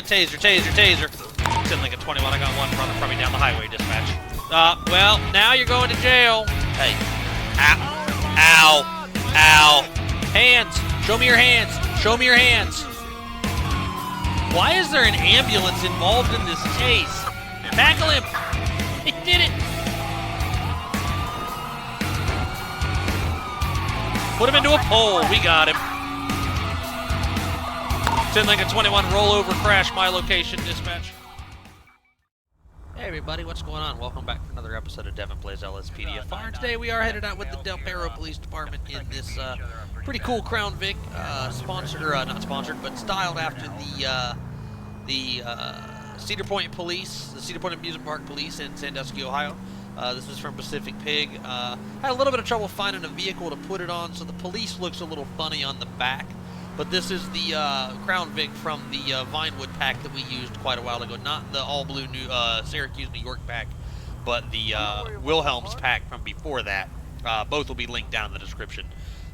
taser, taser, taser. 10 Lincoln 21, I got one running from me down the highway, dispatch. Well, now you're going to jail. Hey. Ow. Ow. Ow. Hands. Show me your hands. Show me your hands. Why is there an ambulance involved in this chase? Tackle him. He did it. Put him into a pole. We got him. 10 Lincoln 21, rollover crash, my location, dispatch. Hey everybody, what's going on? Welcome back for another episode of Devin Plays LSPDFR. Today we are headed out with the Del Perro Police Department in this pretty cool Crown Vic, sponsored, or not sponsored, but styled after the Cedar Point Police, the Cedar Point Amusement Park Police in Sandusky, Ohio. This is from Pacific Pig. Had a little bit of trouble finding a vehicle to put it on, so the police looks a little funny on the back. But this is the Crown Vic from the Vinewood pack that we used quite a while ago. Not the all-blue Syracuse, New York pack, but the Wilhelm's pack from before that. Both will be linked down in the description.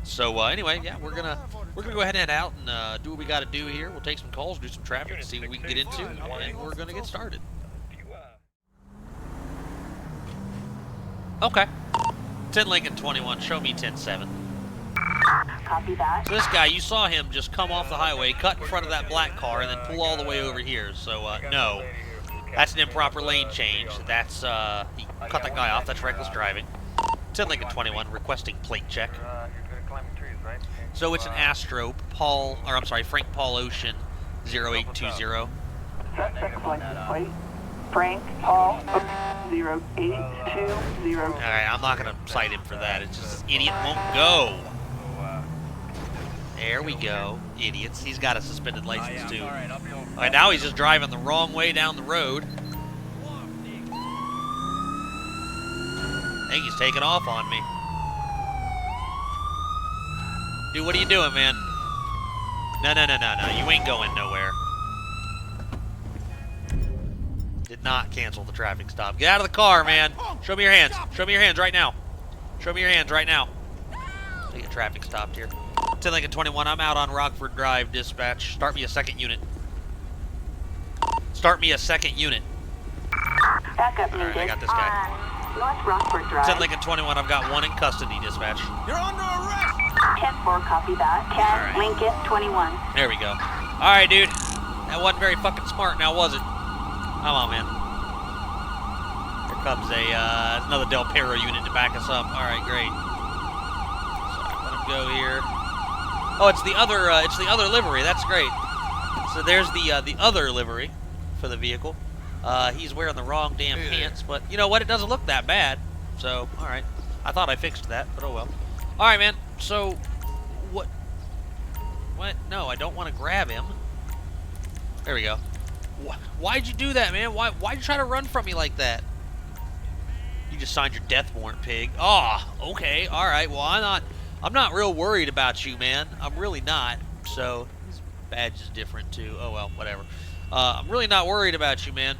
So anyway, yeah, we're gonna go ahead and head out and do what we got to do here. We'll take some calls, do some traffic, see what we can get into, and we're gonna get started. Okay. 10 Lincoln 21. Show me 10-7. Copy that. So this guy, you saw him just come off the highway, cut in front of that black car, and then pull all the way over here. So, no. That's an improper lane change. That's, he cut that guy off. That's reckless driving. 10 Lincoln 21, requesting plate check. So it's an Astro, Frank Paul Ocean 0820. Suspect license plate. Frank Paul 0820. Alright, I'm not going to cite him for that. It's just this idiot won't go. There we go. Idiots. He's got a suspended license, too. Alright, now he's just driving the wrong way down the road. I think he's taking off on me. Dude, what are you doing, man? No. You ain't going nowhere. Did not cancel the traffic stop. Get out of the car, man. Show me your hands. Show me your hands right now. Show me your hands right now. I get traffic stopped here. 10 Lincoln 21, I'm out on Rockford Drive, dispatch. Start me a second unit. Start me a second unit. Backup needed. Alright, I got this guy. North Rockford Drive. 10 Lincoln 21, I've got one in custody, dispatch. You're under arrest! 10-4, copy that. 10 Alright. Lincoln 21. There we go. Alright, dude. That wasn't very fucking smart, now was it? Come on, man. Here comes another Del Perro unit to back us up. Alright, great. Sorry, let him go here. Oh, it's the other livery. That's great. So there's the other livery for the vehicle. He's wearing the wrong damn pants, but you know what? It doesn't look that bad. So, all right. I thought I fixed that, but oh well. All right, man. So, what? No, I don't want to grab him. There we go. Why'd you do that, man? Why'd you try to run from me like that? You just signed your death warrant, pig. Oh, okay. All right. Well, I'm not real worried about you, man. I'm really not. So, his badge is different too. Oh well, whatever. I'm really not worried about you, man.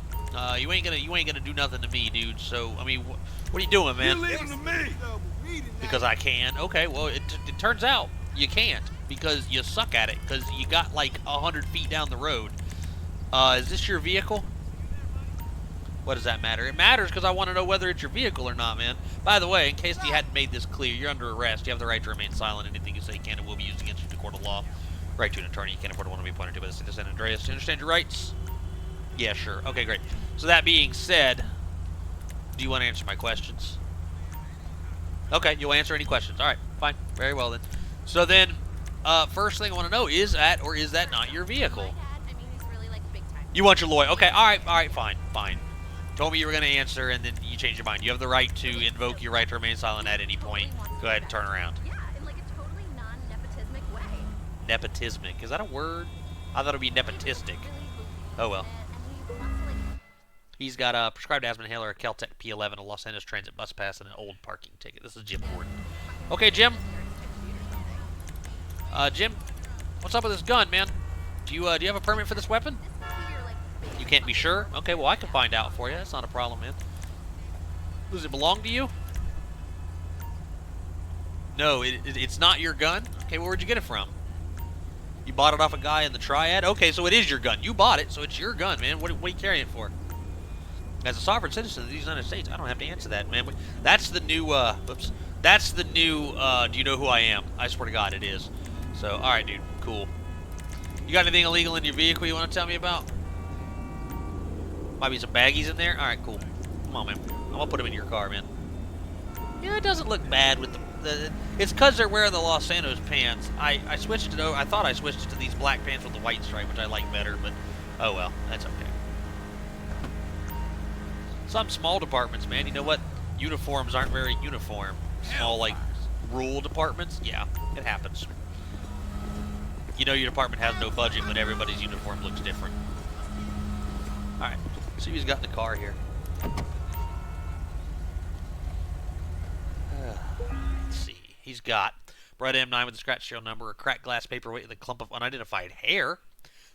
You ain't gonna do nothing to me, dude. So, I mean, what are you doing, man? You leave him to me. Because I can. Okay, well, it turns out you can't because you suck at it because you got like 100 feet down the road. Is this your vehicle? What does that matter? It matters because I want to know whether it's your vehicle or not, man. By the way, in case you hadn't made this clear, you're under arrest. You have the right to remain silent. Anything you say can and will be used against you in the court of law. Right to an attorney. You can't afford to want to be pointed to by the state of San Andreas. Do you understand your rights? Yeah, sure. Okay, great. So that being said, do you want to answer my questions? Okay, you'll answer any questions. All right, fine. Very well then. So then, first thing I want to know is that or is that not your vehicle? You want your lawyer? Okay, all right, fine. Told me you were going to answer, and then you changed your mind. You have the right to invoke your right to remain silent at any point. Go ahead and turn around. Yeah, in like a totally non-nepotismic way. Nepotismic. Is that a word? I thought it would be nepotistic. Oh, well. He's got a prescribed asthma inhaler, a Caltech P11, a Los Angeles Transit bus pass, and an old parking ticket. This is Jim Ford. Okay, Jim. Jim, what's up with this gun, man? Do you have a permit for this weapon? You can't be sure? Okay, well, I can find out for you. That's not a problem, man. Does it belong to you? No, it's not your gun? Okay, well, where'd you get it from? You bought it off a guy in the Triad? Okay, so it is your gun. You bought it, so it's your gun, man. What are you carrying it for? As a sovereign citizen of the United States, I don't have to answer that, man. That's the new, whoops. That's the new, do you know who I am? I swear to God, it is. So, alright, dude. Cool. You got anything illegal in your vehicle you want to tell me about? Might be some baggies in there? Alright, cool. Come on, man. I'm gonna put them in your car, man. Yeah, it doesn't look bad with the it's because they're wearing the Los Santos pants. I switched it over. I thought I switched it to these black pants with the white stripe, which I like better, but oh well, that's okay. Some small departments, man, you know what? Uniforms aren't very uniform. Small, like, rural departments? Yeah, it happens. You know your department has no budget, but everybody's uniform looks different. Alright, see who's got in the car here. Let's see. He's got bright M9 with a scratch serial number, a cracked glass paperweight with a clump of unidentified hair,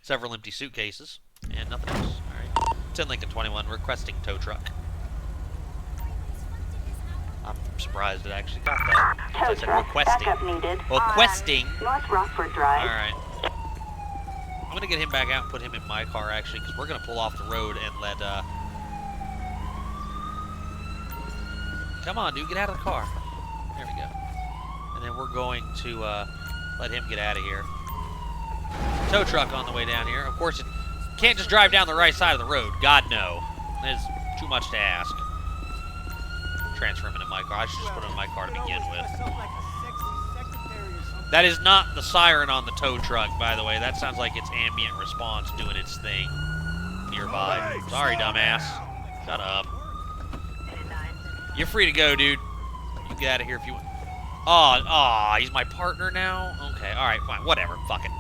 several empty suitcases, and nothing else. Alright. 10 Lincoln 21, requesting tow truck. I'm surprised it actually got that. Tow I said truck, requesting. backup needed. Requesting. North Rockford Drive. Alright. I'm going to get him back out and put him in my car, actually, because we're going to pull off the road and let, Come on, dude, get out of the car. There we go. And then we're going to, let him get out of here. Tow truck on the way down here. Of course, it can't just drive down the right side of the road. God, no. There's too much to ask. Transfer him into my car. I should just put him in my car to begin with. That is not the siren on the tow truck, by the way. That sounds like it's ambient response doing its thing nearby. Sorry, dumbass. Shut up. You're free to go, dude. You can get out of here if you want. Oh, he's my partner now? Okay, alright, fine. Whatever. Fuck it.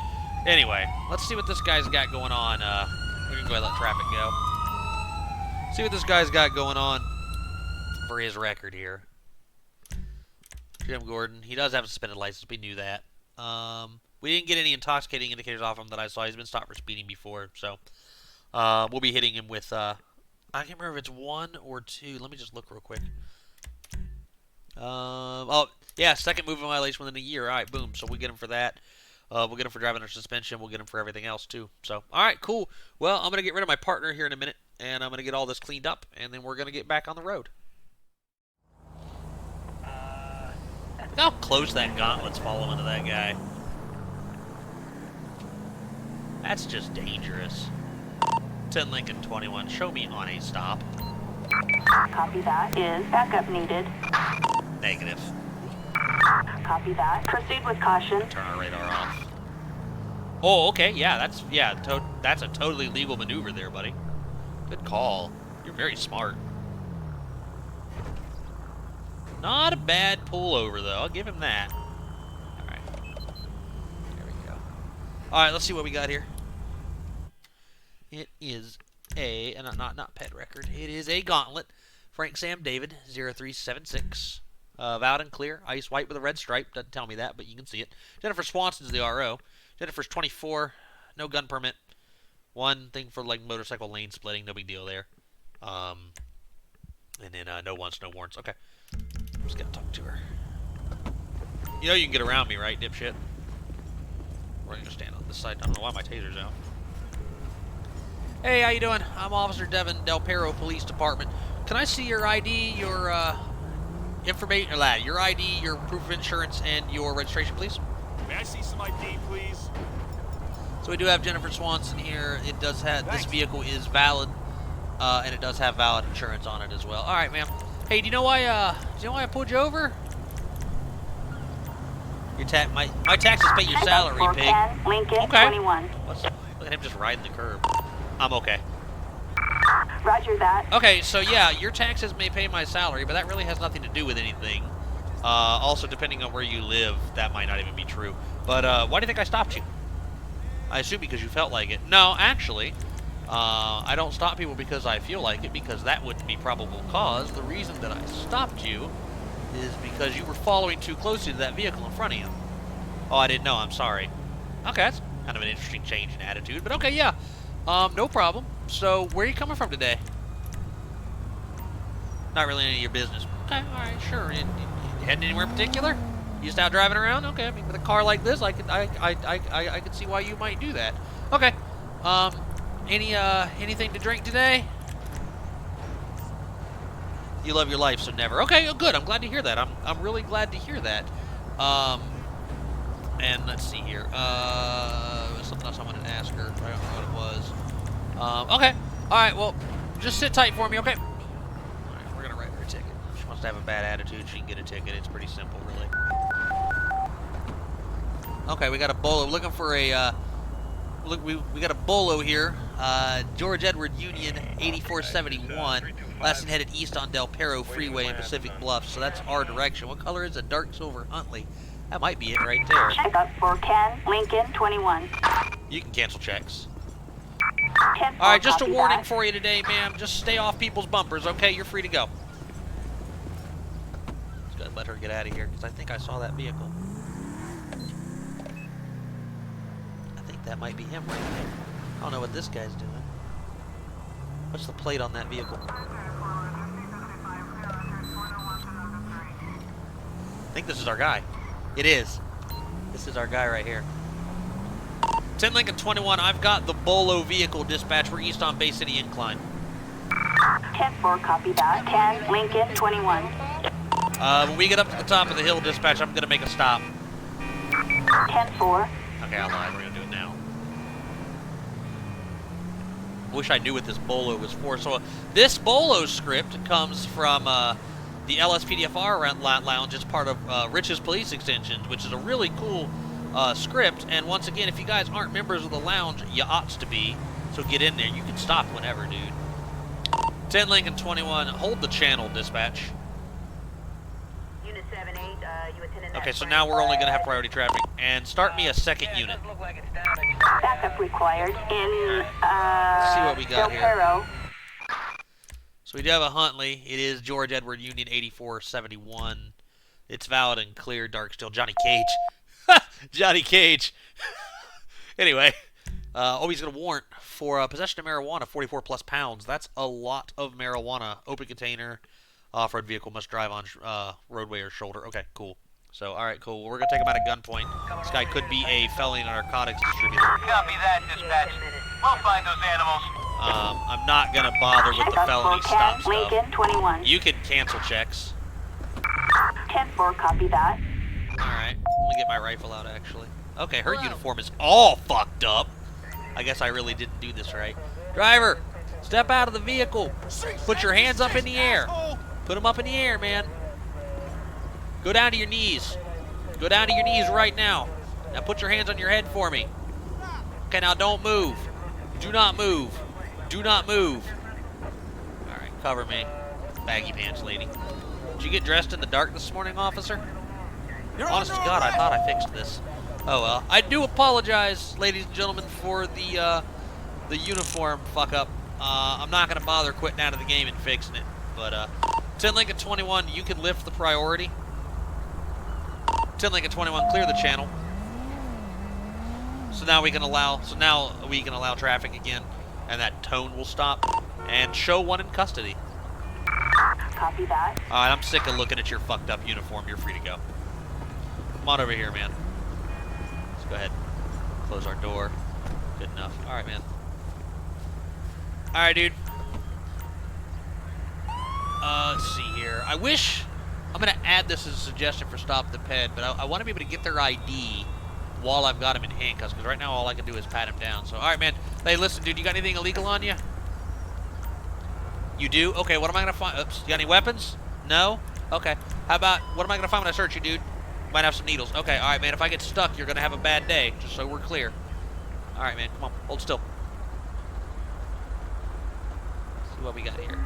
Anyway, let's see what this guy's got going on. We're gonna go ahead and let traffic go. See what this guy's got going on for his record here. Jim Gordon. He does have a suspended license. We knew that. We didn't get any intoxicating indicators off him that I saw. He's been stopped for speeding before, so we'll be hitting him with, I can't remember if it's 1 or 2. Let me just look real quick. Oh, yeah, second moving violation within a year. All right, boom. So we get him for that. We'll get him for driving under suspension. We'll get him for everything else, too. So, all right, cool. Well, I'm going to get rid of my partner here in a minute, and I'm going to get all this cleaned up, and then we're going to get back on the road. Look how close that gauntlet's following to that guy. That's just dangerous. 10 Lincoln 21, show me on a stop. Copy that. Is backup needed? Negative. Copy that. Proceed with caution. Turn our radar off. Oh, okay, yeah, that's a totally legal maneuver there, buddy. Good call. You're very smart. Not a bad pullover, though. I'll give him that. Alright. There we go. Alright, let's see what we got here. It is a, not pet record. It is a gauntlet. Frank Sam David, 0376. Valid and clear. Ice white with a red stripe. Doesn't tell me that, but you can see it. Jennifer Swanson's the RO. Jennifer's 24. No gun permit. One thing for, like, motorcycle lane splitting. No big deal there. And then no wants, no warrants. Okay. Just gotta talk to her. You know you can get around me, right, dipshit? We're gonna stand on this side. I don't know why my taser's out. Hey, how you doing? I'm Officer Devin Del Police Department. Can I see your ID, your information, your ID, your proof of insurance, and your registration, please? May I see some ID, please? So we do have Jennifer Swanson here. It does have, this vehicle is valid, and it does have valid insurance on it as well. All right, ma'am. Hey, do you know why I pulled you over? Your my taxes pay your salary, pig. Lincoln Okay. 21. Look at him just riding the curb. I'm okay. Roger that. Okay, so yeah, your taxes may pay my salary, but that really has nothing to do with anything. Also, depending on where you live, that might not even be true. But why do you think I stopped you? I assume because you felt like it. No, actually, I don't stop people because I feel like it, because that wouldn't be probable cause. The reason that I stopped you is because you were following too closely to that vehicle in front of you. Oh, I didn't know. I'm sorry. Okay, that's kind of an interesting change in attitude, but okay, yeah. No problem. So, where are you coming from today? Not really any of your business. Okay, alright, sure. You heading anywhere in particular? You just out driving around? Okay, I mean, with a car like this, I could see why you might do that. Okay. Anything to drink today? You love your life, so never. Okay, good. I'm glad to hear that. I'm really glad to hear that. And let's see here. Something else I wanted to ask her. I don't know what it was. Okay. All right. Well, just sit tight for me, okay? All right, we're gonna write her a ticket. If she wants to have a bad attitude, she can get a ticket. It's pretty simple, really. Okay, we got a bolo. Looking for a. Look, we got a bolo here. George Edward Union 8471. Last and headed east on Del Perro Freeway in Pacific Bluffs. So that's our direction. What color is it? Dark silver Huntley. That might be it right there. Check up for Ken Lincoln 21. You can cancel checks. 10 All right, just a warning for you today, ma'am. Just stay off people's bumpers, okay? You're free to go. Just gotta let her get out of here, because I think I saw that vehicle. I think that might be him right there. I don't know what this guy's doing. What's the plate on that vehicle? I think this is our guy. It is. This is our guy right here. 10 Lincoln 21, I've got the Bolo vehicle dispatch. We're east on Bay City Incline. 10-4, copy that. 10 Lincoln 21. When we get up to the top of the hill, dispatch, I'm going to make a stop. 10-4. Okay, I lied. We're going to do it now. Wish I knew what this Bolo was for. So this Bolo script comes from the LSPDFR Lounge. It's part of Rich's Police Extensions, which is a really cool script. And once again, if you guys aren't members of the lounge, you ought to be. So get in there. You can stop whenever, dude. 10 Lincoln 21, hold the channel, dispatch. Unit 7-8, you attended. Okay, so now we're only going to have priority traffic. And start me a second unit. Backup required in Let's see what we got Del here. Perro. So we do have a Huntley. It is George Edward Union 8471. It's valid and clear, dark still. Johnny Cage. Johnny Cage. Anyway, he's going to warrant for possession of marijuana, 44 plus pounds. That's a lot of marijuana. Open container. Off-road vehicle must drive on roadway or shoulder. Okay, cool. So, all right, cool. Well, we're going to take him out at gunpoint. This guy could be a felony narcotics distributor. Copy that, dispatch. We'll find those animals. I'm not going to bother with the Check up felony for stop 10 Lincoln stuff. 21. You can cancel checks. 10-4, copy that. Alright, let me get my rifle out, actually. Okay, her uniform is all fucked up. I guess I really didn't do this right. Driver, step out of the vehicle. Put your hands up in the air. Put them up in the air, man. Go down to your knees. Go down to your knees right now. Now put your hands on your head for me. Okay, now don't move. Do not move. Do not move. Alright, cover me. Baggy pants, lady. Did you get dressed in the dark this morning, officer? Honest to God, I thought I fixed this. Oh well. I do apologize, ladies and gentlemen, for the uniform fuck up. I'm not gonna bother quitting out of the game and fixing it. But 10 Lincoln 21, you can lift the priority. 10 Lincoln 21, clear the channel. So now we can allow traffic again, and that tone will stop. And show one in custody. Copy that. Alright, I'm sick of looking at your fucked up uniform. You're free to go. Come on over here, man. Let's go ahead. Close our door. Good enough. Alright, man. Alright, dude. Let's see here. I'm going to add this as a suggestion for Stop the Ped, but I want to be able to get their ID while I've got them in handcuffs, because right now all I can do is pat them down. So, alright, man. Hey, listen, dude, you got anything illegal on you? You do? Okay, what am I going to find? Oops, you got any weapons? No? Okay. How about, what am I going to find when I search you, dude? Might have some needles. Okay, alright, man. If I get stuck, you're going to have a bad day, just so we're clear. Alright, man. Come on. Hold still. Let's see what we got here.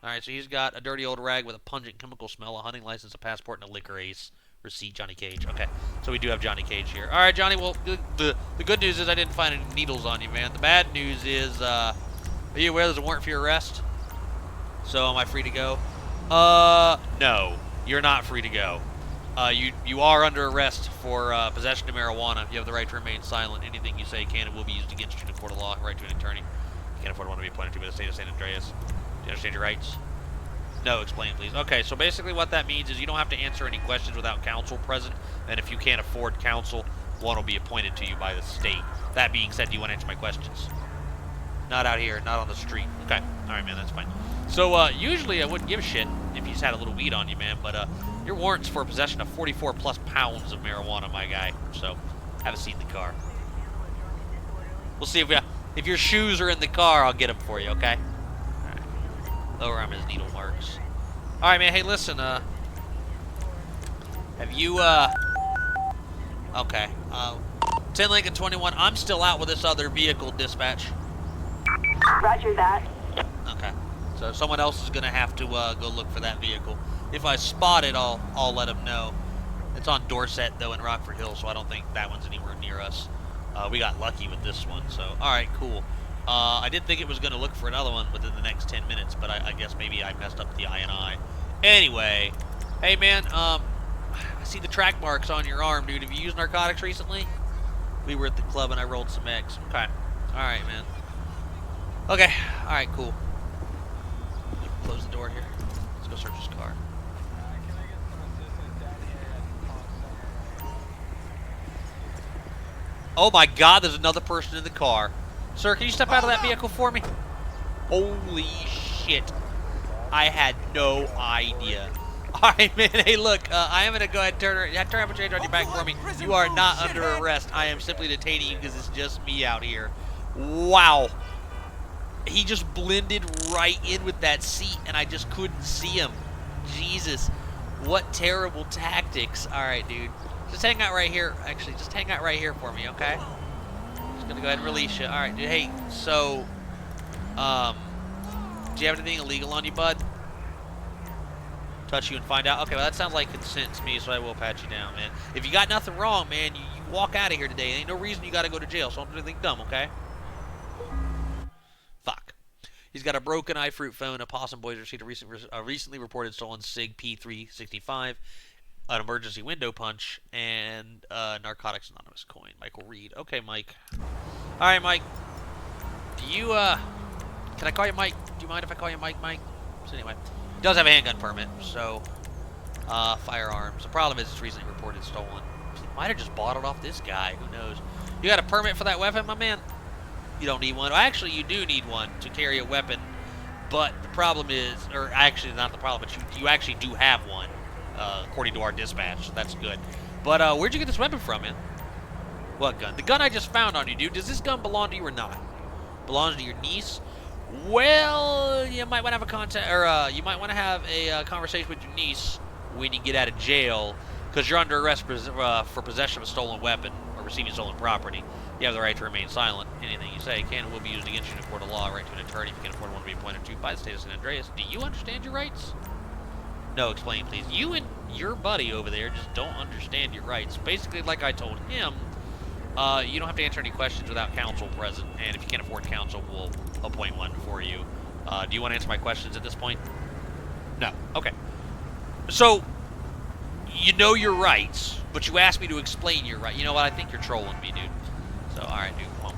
Alright, so he's got a dirty old rag with a pungent chemical smell, a hunting license, a passport, and a liquor ace. Receipt, Johnny Cage. Okay, so we do have Johnny Cage here. Alright, Johnny, well, the good news is I didn't find any needles on you, man. The bad news is, are you aware there's a warrant for your arrest? So, am I free to go? No. You're not free to go. You are under arrest for possession of marijuana. You have the right to remain silent. Anything you say can and will be used against you in a court of law. Right to an attorney. You can't afford one to be appointed to by the state of San Andreas. Do you understand your rights? No, explain please. Okay, so basically what that means is you don't have to answer any questions without counsel present, and if you can't afford counsel, one will be appointed to you by the state. That being said, do you want to answer my questions? Not out here, not on the street. Okay, alright man, that's fine. So, usually I wouldn't give a shit if you just had a little weed on you, man, but, your warrant's for possession of 44 plus pounds of marijuana, my guy. So, have a seat in the car. We'll see if your shoes are in the car, I'll get them for you, okay? Alright. Lower arm has needle marks. Alright, man, hey, listen, have you, okay, 10 Lincoln 21, I'm still out with this other vehicle, dispatch. Roger that. Okay. So someone else is going to have to go look for that vehicle. If I spot it, I'll let them know. It's on Dorset, though, in Rockford Hills, so I don't think that one's anywhere near us. We got lucky with this one, so... Alright, cool. I did think it was going to look for another one within the next 10 minutes, but I guess maybe I messed up the INI. Anyway, hey, man, I see the track marks on your arm, dude. Have you used narcotics recently? We were at the club, and I rolled some X. Okay. Alright, man. Okay. Alright, cool. Close the door here. Let's go search his car. Oh my god, there's another person in the car. Sir, can you step out of that vehicle for me? Holy shit. I had no idea. Alright, man, hey, look, I am going to go ahead and turn up a change on your back for me. You are not under arrest. I am simply detaining you because it's just me out here. Wow. He just blended right in with that seat, and I just couldn't see him. Jesus. What terrible tactics. Alright, dude. Just hang out right here. Actually, just hang out right here for me, okay? Just gonna go ahead and release you. Alright, dude. Hey, so, do you have anything illegal on you, bud? Touch you and find out? Okay, well, that sounds like consent to me, so I will pat you down, man. If you got nothing wrong, man, you walk out of here today. Ain't no reason you gotta go to jail, so don't do anything dumb, okay? Fuck. He's got a broken iFruit phone, a Possum Boys receipt, a recently reported stolen SIG P365, an emergency window punch, and Narcotics Anonymous coin. Michael Reed. Okay, Mike. Alright, Mike. Do you, can I call you Mike? Do you mind if I call you Mike? So anyway, he does have a handgun permit, so, firearms. The problem is it's recently reported stolen. He might have just bought it off this guy. Who knows? You got a permit for that weapon, my man? You don't need one. Well, actually, you do need one to carry a weapon, but the problem is, or actually not the problem, but you actually do have one, according to our dispatch, so that's good. But where'd you get this weapon from, man? What gun? The gun I just found on you, dude. Does this gun belong to you or not? Belongs to your niece? Well, you might want to have a contact, or you might want to have a conversation with your niece when you get out of jail, because you're under arrest for possession of a stolen weapon or receiving stolen property. You have the right to remain silent. Anything you say can and will be used against you in a court of law. Right to an attorney if you can afford one to be appointed to by the state of San Andreas. Do you understand your rights? No, explain, please. You and your buddy over there just don't understand your rights. Basically, like I told him, you don't have to answer any questions without counsel present. And if you can't afford counsel, we'll appoint one for you. Do you want to answer my questions at this point? No. Okay. So, you know your rights, but you asked me to explain your rights. You know what? I think you're trolling me, dude. So, alright, dude, come on.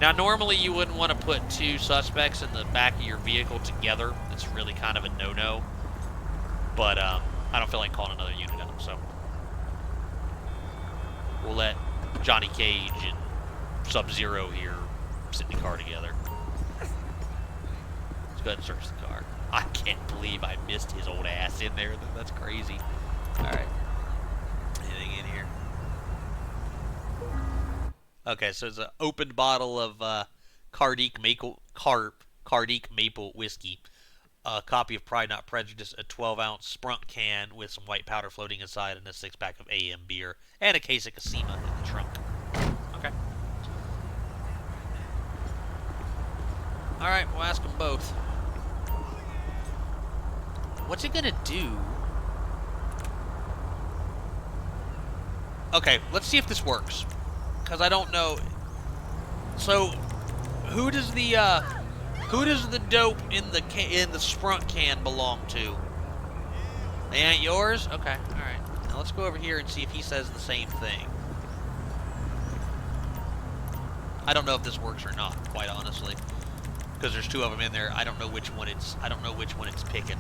Now, normally you wouldn't want to put two suspects in the back of your vehicle together. It's really kind of a no-no. But, I don't feel like calling another unit up, so. We'll let Johnny Cage and Sub-Zero here sit in the car together. Let's go ahead and search the car. I can't believe I missed his old ass in there. That's crazy. Alright. Anything in here? Okay, so it's an opened bottle of Cardique Maple Whiskey. A copy of Pride Not Prejudice, a 12-ounce Sprunk can with some white powder floating inside, and a 6-pack of AM beer, and a case of Casima in the trunk. Okay. Alright, we'll ask them both. What's it gonna do? Okay, let's see if this works. Because I don't know. So, who does the dope in the Sprunk can belong to? They ain't yours? Okay, alright. Now let's go over here and see if he says the same thing. I don't know if this works or not, quite honestly. because there's 2 of them in there. I don't know which one it's picking.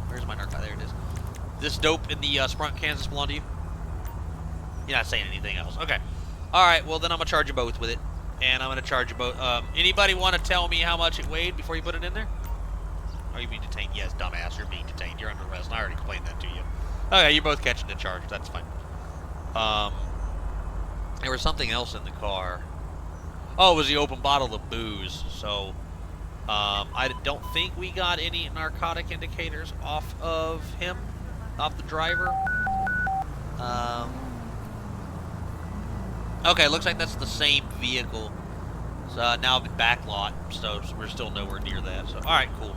Where's my narcotic? There it is. This dope in the Sprunk, Kansas belong to you? You're not saying anything else. Okay. All right. Well, then I'm gonna charge you both with it, and I'm gonna charge you both. Anybody want to tell me how much it weighed before you put it in there? Are you being detained? Yes, dumbass. You're being detained. You're under arrest. I already explained that to you. Okay, you're both catching the charge. That's fine. There was something else in the car. Oh, it was the open bottle of booze. So, I don't think we got any narcotic indicators off of him, off the driver. Okay, looks like that's the same vehicle. So now the back lot, so we're still nowhere near that. So, all right, cool.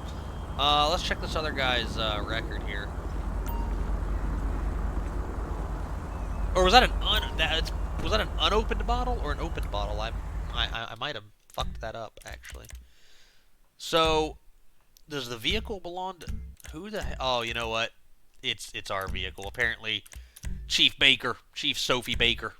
Let's check this other guy's record here. Or was that an unopened bottle or an opened bottle? I might have fucked that up actually. So, does the vehicle belong to who the hell? Oh, you know what? It's our vehicle. Apparently, Chief Sophie Baker,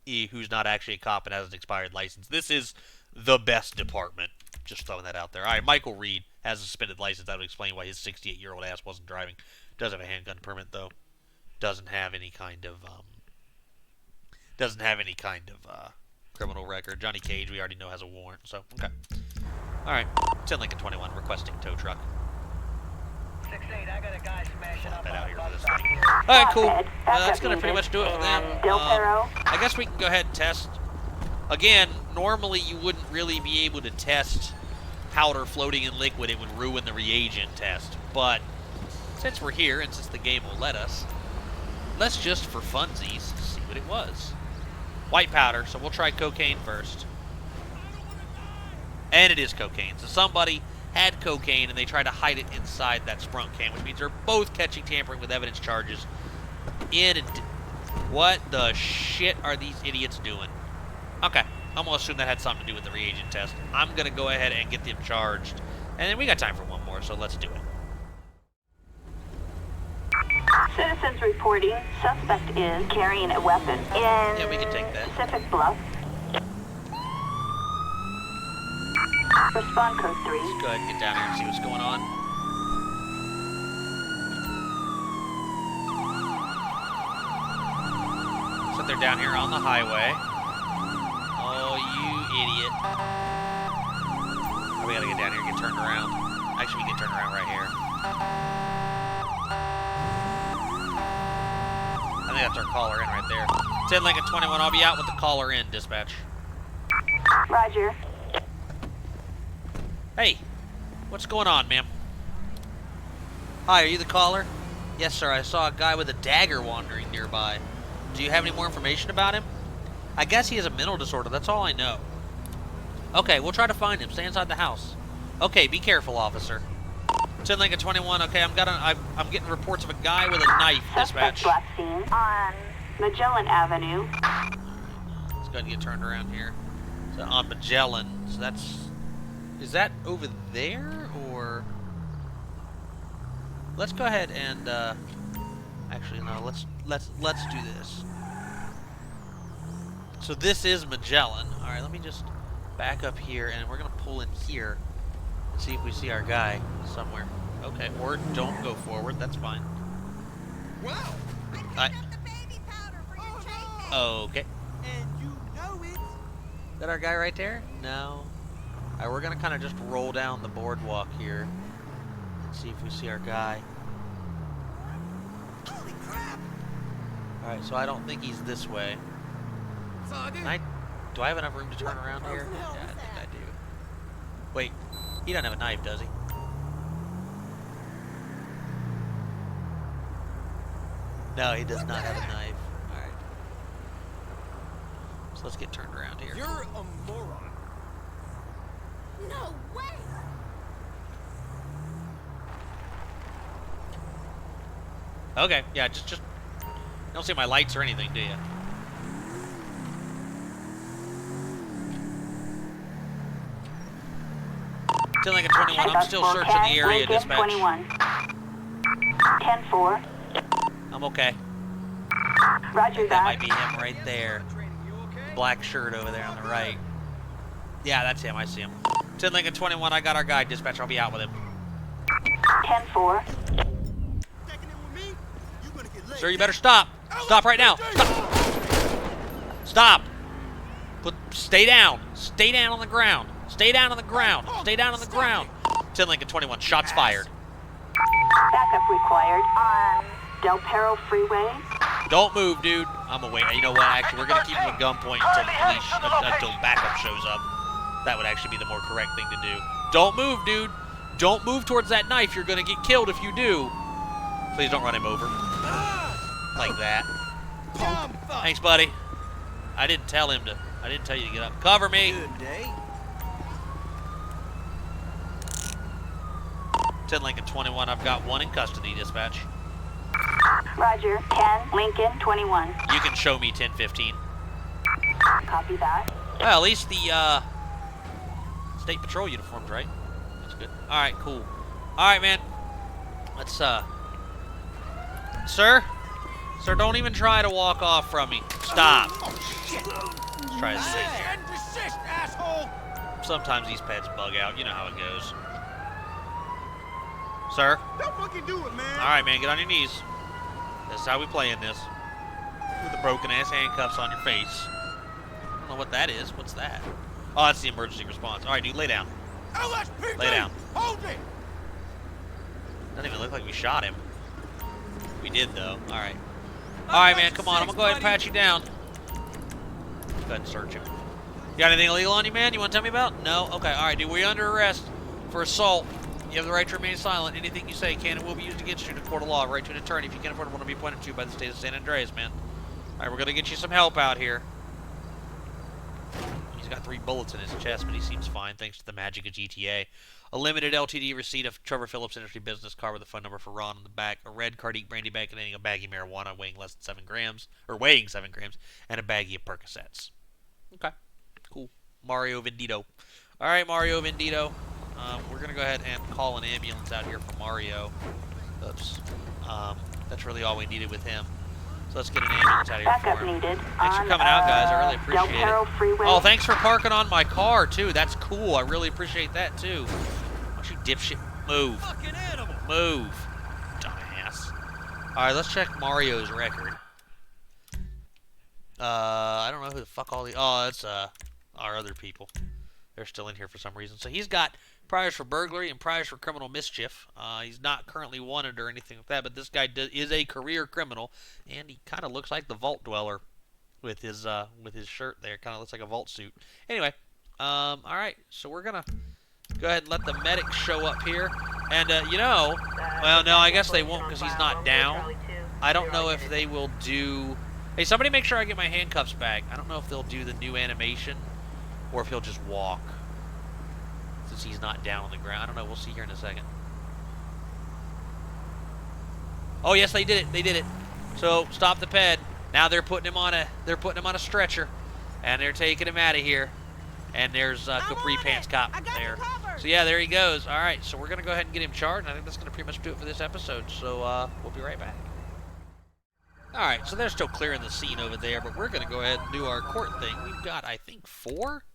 who's not actually a cop and has an expired license. This is the best department. Just throwing that out there. All right, Michael Reed has a suspended license. That would explain why his 68-year-old ass wasn't driving. Does have a handgun permit though. Doesn't have any kind of criminal record. Johnny Cage, we already know, has a warrant. So okay. All right. 10 Lincoln 21 requesting tow truck. 6-8, I got a guy smashing up That out here on for this the thing. All right, cool. That's gonna pretty much do it for them. I guess we can go ahead and test. Again, normally you wouldn't really be able to test powder floating in liquid. It would ruin the reagent test. But since we're here and since the game will let us, let's just for funsies see what it was. White powder, so we'll try cocaine first. And it is cocaine. So somebody had cocaine and they tried to hide it inside that Sprunk can, which means they're both catching tampering with evidence charges. What the shit are these idiots doing? Okay, I'm going to assume that had something to do with the reagent test. I'm going to go ahead and get them charged. And then we got time for one more, so let's do it. Citizens reporting suspect is carrying a weapon in we can take that. Pacific Bluff. Respond code 3. Let's go ahead and get down here and see what's going on. So they're down here on the highway. Oh, you idiot. Oh, we gotta get down here and get turned around. Actually, we can turn around right here. I think that's our caller in right there. 10 Lincoln 21, I'll be out with the caller in, dispatch. Roger. Hey, what's going on, ma'am? Hi, are you the caller? Yes, sir, I saw a guy with a dagger wandering nearby. Do you have any more information about him? I guess he has a mental disorder, that's all I know. Okay, we'll try to find him. Stay inside the house. Okay, be careful, officer. 10 Lincoln 21, okay, I'm getting reports of a guy with a knife, dispatch. Suspect last seen on Magellan Avenue. Let's go ahead and get turned around here. So on Magellan, so that's... Is that over there, or... Let's go ahead and, actually, no, let's do this. So this is Magellan. Alright, let me just back up here, and we're going to pull in here and see if we see our guy somewhere. Okay, or don't go forward, that's fine. Wow! I picked up the baby powder for your chain gang. Okay. And you know it! Is that our guy right there? No. Alright, we're going to kind of just roll down the boardwalk here and see if we see our guy. Holy crap! Alright, so I don't think he's this way. Sergeant? Do I have enough room to turn around here? Yeah, I think I do. Wait, he doesn't have a knife, does he? No, he does not have a knife. Alright. So let's get turned around here. You're a moron. No way! Okay, yeah, just you don't see my lights or anything, do you? Till Lincoln 21, I'm still searching the area, dispatch. 21. 10-4. I'm okay. Roger That that. might be him right there. Black shirt over there on the right. Yeah, that's him. I see him. 10 Lincoln 21, I got our guy. Dispatcher, I'll be out with him. 10-4. Taking it with me, you gonna get laid. Sir, you better stop. Stop right now. Stop. Stop. Stay down. Stay down on the ground. Stay down on the ground. Stay down on the ground. 10 Lincoln 21, shots fired. Backup required on Del Perro Freeway. Don't move, dude. I'm away. You know what? Actually, we're gonna keep him at gunpoint until backup shows up. That would actually be the more correct thing to do. Don't move, dude. Don't move towards that knife. You're gonna get killed if you do. Please don't run him over. Like that. Thanks, buddy. I didn't tell you to get up. Cover me. Good day. 10 Lincoln 21. I've got one in custody, dispatch. Roger. 10 Lincoln 21. You can show me 1015. Copy that. Well, at least the state patrol uniform's right. That's good. All right, cool. All right, man. Let's Sir, don't even try to walk off from me. Stop. Let's try to sit here. And resist, asshole. Sometimes these pets bug out. You know how it goes. Sir. Don't fucking do it, man. All right, man. Get on your knees. This is how we play in this. With the broken-ass handcuffs on your face. I don't know what that is. What's that? Oh, that's the emergency response. All right, dude, lay down. LSPDFR. Lay down. Hold it. Doesn't even look like we shot him. We did, though. All right. All right, man. Come on. I'm going to go ahead and pat you down. Let's go ahead and search him. You got anything illegal on you, man? You want to tell me about? No? Okay. All right, dude. We're under arrest for assault. You have the right to remain silent. Anything you say can and will be used against you in a court of law. Right to an attorney if you can't afford one to be appointed to you by the state of San Andreas, man. All right, we're going to get you some help out here. He's got 3 bullets in his chest, but he seems fine thanks to the magic of GTA. A limited LTD receipt of Trevor Phillips Industry business card with a phone number for Ron on the back. A red Cardique brandy bag containing a baggie of marijuana weighing less than 7 grams, weighing 7 grams, and a baggie of Percocets. Okay, cool. Mario Vendito. All right, Mario Vendito. We're going to go ahead and call an ambulance out here for Mario. Oops. That's really all we needed with him. So let's get an ambulance out of here Backup for him. needed. Thanks for on, coming out, guys. I really Del appreciate Perro it. Freeway. Oh, thanks for parking on my car, too. That's cool. I really appreciate that, too. Why don't you dipshit move? Fucking animal. Move. Dumbass. All right, let's check Mario's record. I don't know who the fuck all the... Oh, it's our other people. They're still in here for some reason. So he's got priors for burglary and priors for criminal mischief. He's not currently wanted or anything like that, but this guy is a career criminal, and he kind of looks like the Vault Dweller with his shirt there. Kind of looks like a vault suit. Anyway, all right, so we're gonna go ahead and let the medics show up here, and well, no, I guess they won't because he's not down. I don't know if they will do. Hey, somebody make sure I get my handcuffs back. I don't know if they'll do the new animation or if he'll just walk. Since he's not down on the ground. I don't know. We'll see here in a second. Oh, yes, they did it. They did it. So, stop the ped. Now they're putting him on a stretcher. And they're taking him out of here. And there's Capri Pants Cop there. So, yeah, there he goes. All right, so we're going to go ahead and get him charged. I think that's going to pretty much do it for this episode. So, we'll be right back. All right, so they're still clearing the scene over there, but we're going to go ahead and do our court thing. We've got, I think, 4?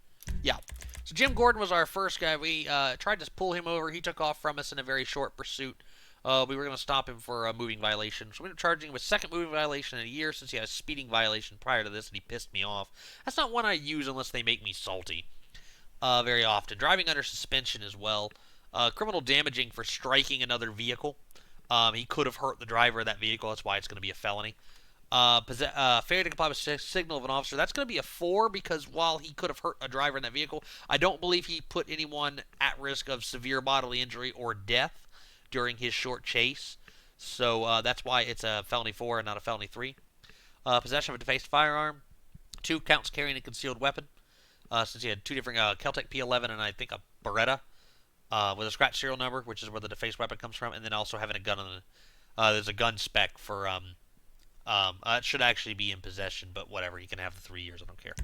Yeah. So Jim Gordon was our first guy. We tried to pull him over. He took off from us in a very short pursuit. We were going to stop him for a moving violation. So we ended up charging him with second moving violation in a year since he had a speeding violation prior to this, and he pissed me off. That's not one I use unless they make me salty very often. Driving under suspension as well. Criminal damaging for striking another vehicle. He could have hurt the driver of that vehicle. That's why it's going to be a felony. Failure to comply with signal of an officer. That's going to be a 4 because while he could have hurt a driver in that vehicle, I don't believe he put anyone at risk of severe bodily injury or death during his short chase. So that's why it's a felony 4 and not a felony 3. Possession of a defaced firearm. 2 counts carrying a concealed weapon. Since he had 2 different Keltec P11 and I think a Beretta with a scratch serial number, which is where the defaced weapon comes from, and then also having a gun on the. There's a gun spec for it should actually be in possession, but whatever. He can have the 3 years. I don't care.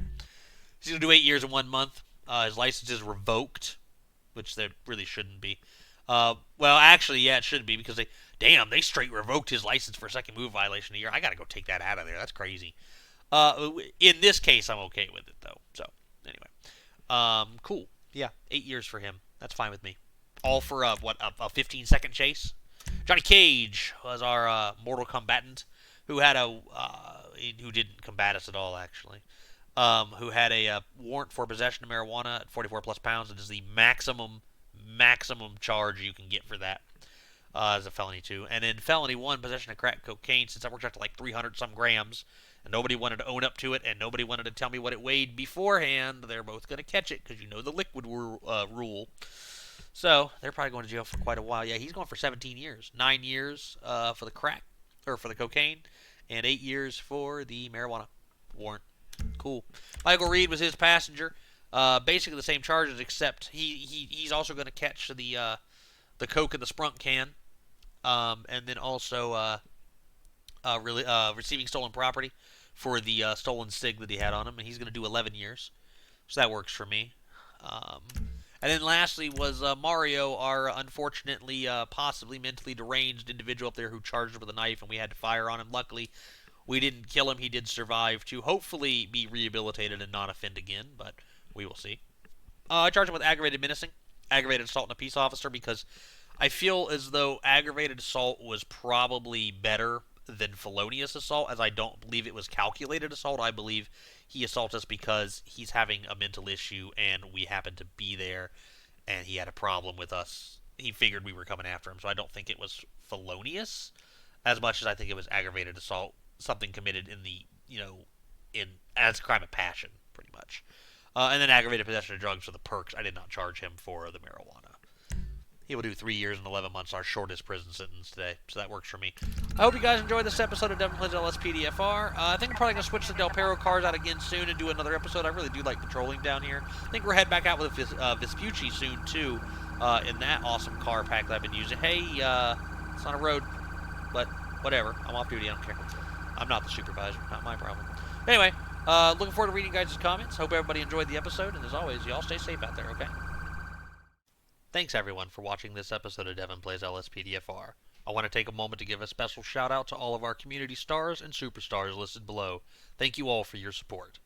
He's going to do 8 years and 1 month. His license is revoked, which there really shouldn't be. Well, actually, yeah, it should be because they straight revoked his license for a second move violation a year. I got to go take that out of there. That's crazy. In this case, I'm okay with it, though. So, anyway. Cool. Yeah, 8 years for him. That's fine with me. All for a 15-second chase. Johnny Cage was our mortal combatant who had who didn't combat us at all, actually. Who had a warrant for possession of marijuana at 44 plus pounds. It is the maximum charge you can get for that as a felony 2. And in felony 1, possession of crack cocaine, since that works out to like 300 some grams, and nobody wanted to own up to it, and nobody wanted to tell me what it weighed beforehand, they're both going to catch it, because you know the liquid rule. So, they're probably going to jail for quite a while. Yeah, he's going for 17 years. 9 years for the crack, or for the cocaine, and 8 years for the marijuana warrant. Cool. Michael Reed was his passenger. Basically the same charges, except he's also going to catch the coke in the Sprunk can, and then also receiving stolen property for the stolen cig that he had on him, and he's going to do 11 years. So that works for me. And then lastly was Mario, our unfortunately possibly mentally deranged individual up there who charged with a knife, and we had to fire on him. Luckily, we didn't kill him. He did survive to hopefully be rehabilitated and not offend again, but we will see. I charged him with aggravated menacing, aggravated assault on a peace officer, because I feel as though aggravated assault was probably better than felonious assault, as I don't believe it was calculated assault. I believe he assaulted us because he's having a mental issue, and we happened to be there, and he had a problem with us. He figured we were coming after him, so I don't think it was felonious as much as I think it was aggravated assault, something committed in the, as a crime of passion, pretty much. And then aggravated possession of drugs for the perks. I did not charge him for the marijuana. He will do 3 years and 11 months, our shortest prison sentence today, so that works for me. I hope you guys enjoyed this episode of Devin Plays LSPDFR. I think I'm probably going to switch the Del Perro cars out again soon and do another episode. I really do like patrolling down here. I think we're heading back out with Vespucci soon, too, in that awesome car pack that I've been using. Hey, it's on a road, but whatever. I'm off duty. I don't care. I'm not the supervisor. Not my problem. Anyway, looking forward to reading you guys' comments. Hope everybody enjoyed the episode, and as always, y'all stay safe out there, okay? Thanks, everyone, for watching this episode of Devin Plays LSPDFR. I want to take a moment to give a special shout-out to all of our community stars and superstars listed below. Thank you all for your support.